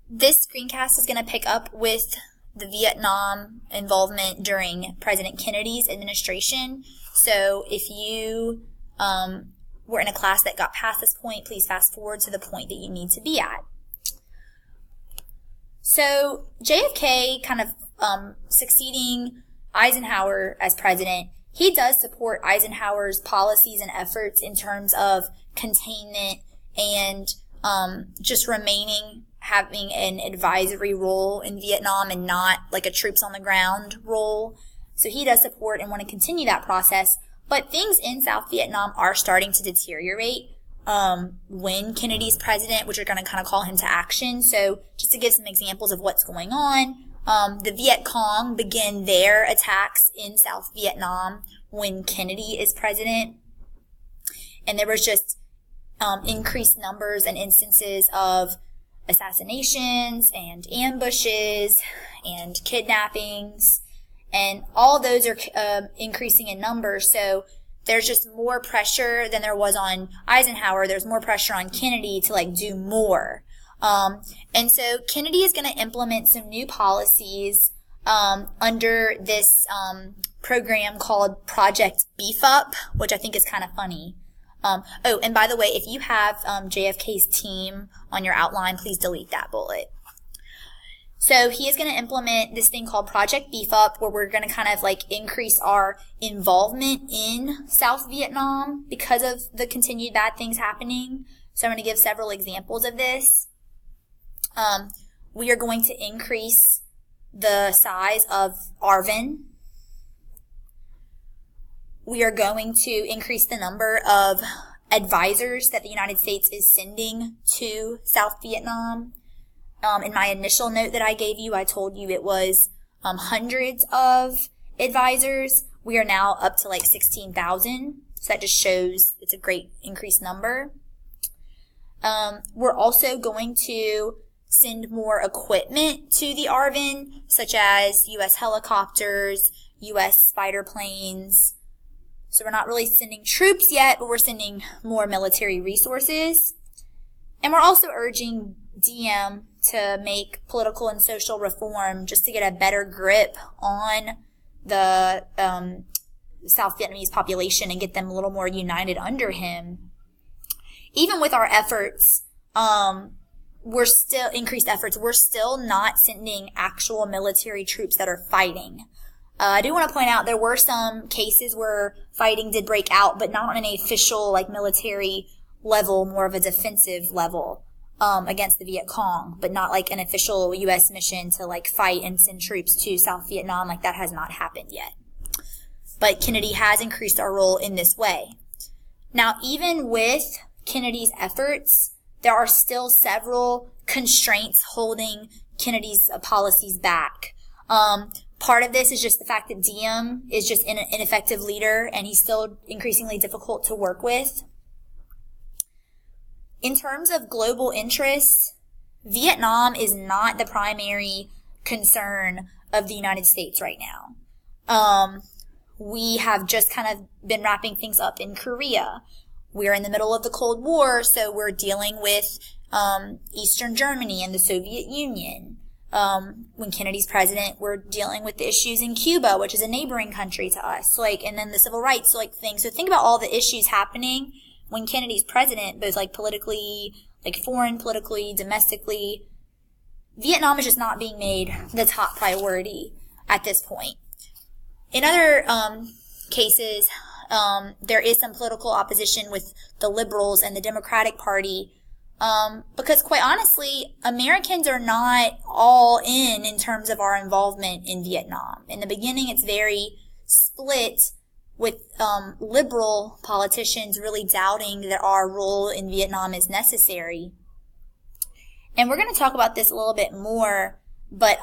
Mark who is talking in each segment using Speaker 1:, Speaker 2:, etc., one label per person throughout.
Speaker 1: This screencast is going to pick up with the Vietnam involvement during President Kennedy's administration. So if you were in a class that got past this point, please fast forward to the point that you need to be at. So JFK kind of succeeding Eisenhower as president, he does support Eisenhower's policies and efforts in terms of containment and just having an advisory role in Vietnam and not like a troops on the ground role. So he does support and want to continue that process. But things in South Vietnam are starting to deteriorate when Kennedy's president, which are going to kind of call him to action. So just to give some examples of what's going on, the Viet Cong begin their attacks in South Vietnam when Kennedy is president. And there was just increased numbers and instances of assassinations and ambushes and kidnappings. And all those are increasing in numbers. So there's just more pressure than there was on Eisenhower. There's more pressure on Kennedy to do more. And so Kennedy is going to implement some new policies under this program called Project Beef Up, which I think is kind of funny. And by the way, if you have JFK's team on your outline, please delete that bullet. So he is going to implement this thing called Project Beef Up, where we're going to kind of increase our involvement in South Vietnam because of the continued bad things happening. So I'm going to give several examples of this. We are going to increase the size of ARVN. We are going to increase the number of advisors that the United States is sending to South Vietnam. In my initial note that I gave you, I told you it was hundreds of advisors. We are now up to 16,000. So that just shows it's a great increased number. We're also going to send more equipment to the ARVN, such as U.S. helicopters, U.S. fighter planes. So we're not really sending troops yet, but we're sending more military resources. And we're also urging Diem to make political and social reform just to get a better grip on the South Vietnamese population and get them a little more united under him. Even with our efforts, we're still not sending actual military troops that are fighting. I do want to point out there were some cases where fighting did break out, but not on an official military level, more of a defensive level against the Viet Cong, but not an official U.S. mission to fight and send troops to South Vietnam. That has not happened yet. But Kennedy has increased our role in this way. Now, even with Kennedy's efforts, there are still several constraints holding Kennedy's policies back. Part of this is just the fact that Diem is just an ineffective leader, and he's still increasingly difficult to work with. In terms of global interests, Vietnam is not the primary concern of the United States right now. We have just kind of been wrapping things up in Korea. We're in the middle of the Cold War, so we're dealing with Eastern Germany and the Soviet Union. When Kennedy's president, we're dealing with the issues in Cuba, which is a neighboring country to us, and then the civil rights thing. So think about all the issues happening when Kennedy's president, both politically, foreign politically, domestically. Vietnam is just not being made the top priority at this point. In other cases, there is some political opposition with the liberals and the Democratic Party, because quite honestly, Americans are not all in terms of our involvement in Vietnam. In the beginning, it's very split, with liberal politicians really doubting that our role in Vietnam is necessary. And we're going to talk about this a little bit more, but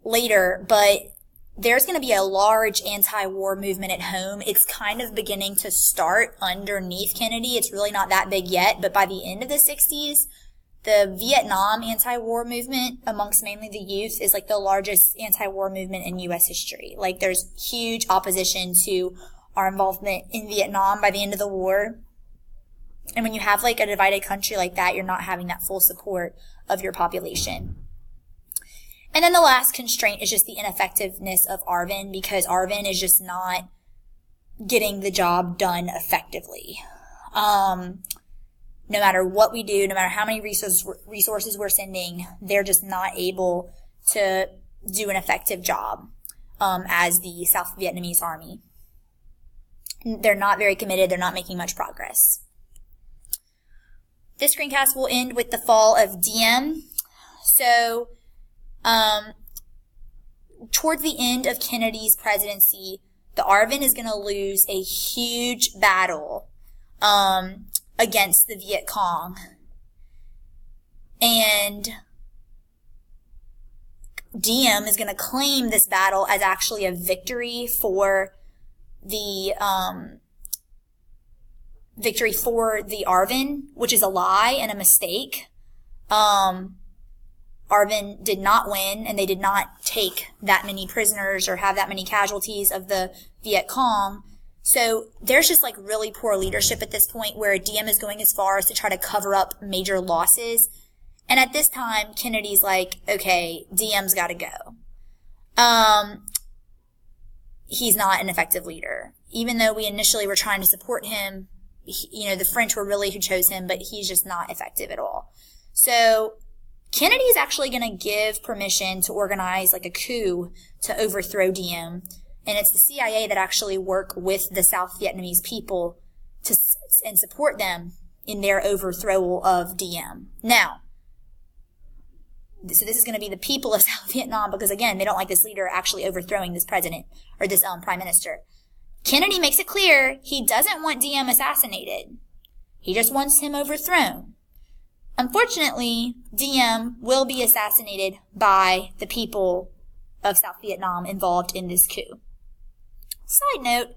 Speaker 1: later, but there's going to be a large anti-war movement at home. It's kind of beginning to start underneath Kennedy. It's really not that big yet, but by the end of the 60s, the Vietnam anti-war movement amongst mainly the youth is the largest anti-war movement in U.S. history. There's huge opposition to our involvement in Vietnam by the end of the war. And when you have like a divided country like that, you're not having that full support of your population. And then the last constraint is just the ineffectiveness of Arvin, because Arvin is just not getting the job done effectively. No matter what we do, no matter how many resources we're sending, they're just not able to do an effective job as the South Vietnamese army. They're not very committed. They're not making much progress. This screencast will end with the fall of Diem. So, towards the end of Kennedy's presidency, the Arvin is going to lose a huge battle against the Viet Cong. And Diem is going to claim this battle as actually a victory for the Arvin, which is a lie and a mistake. Arvin did not win, and they did not take that many prisoners or have that many casualties of the Viet Cong. So there's just like really poor leadership at this point, where Diem is going as far as to try to cover up major losses. And at this time, Kennedy's like, okay, Diem's got to go. He's not an effective leader. Even though we initially were trying to support him, the French were really who chose him, but he's just not effective at all. So Kennedy is actually going to give permission to organize like a coup to overthrow Diem. And it's the CIA that actually work with the South Vietnamese people and support them in their overthrow of Diem. Now, so this is going to be the people of South Vietnam, because again, they don't like this leader actually overthrowing this president or this prime minister. Kennedy makes it clear he doesn't want Diem assassinated. He just wants him overthrown. Unfortunately, Diem will be assassinated by the people of South Vietnam involved in this coup. Side note,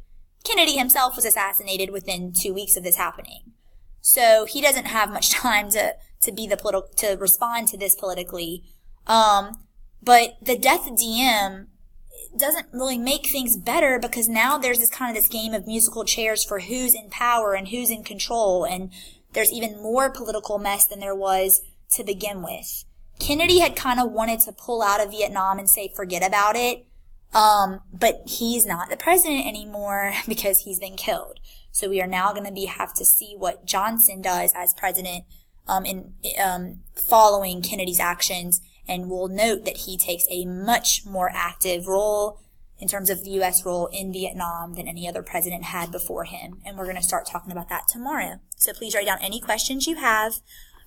Speaker 1: Kennedy himself was assassinated within 2 weeks of this happening. So he doesn't have much time to respond to this politically. But the death of Diem doesn't really make things better, because now there's this game of musical chairs for who's in power and who's in control, and there's even more political mess than there was to begin with. Kennedy had kind of wanted to pull out of Vietnam and say forget about it, but he's not the president anymore because he's been killed. So we are now going to have to see what Johnson does as president following Kennedy's actions, and we'll note that he takes a much more active role in terms of the U.S. role in Vietnam than any other president had before him. And we're going to start talking about that tomorrow. So please write down any questions you have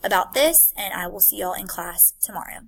Speaker 1: about this, and I will see y'all in class tomorrow.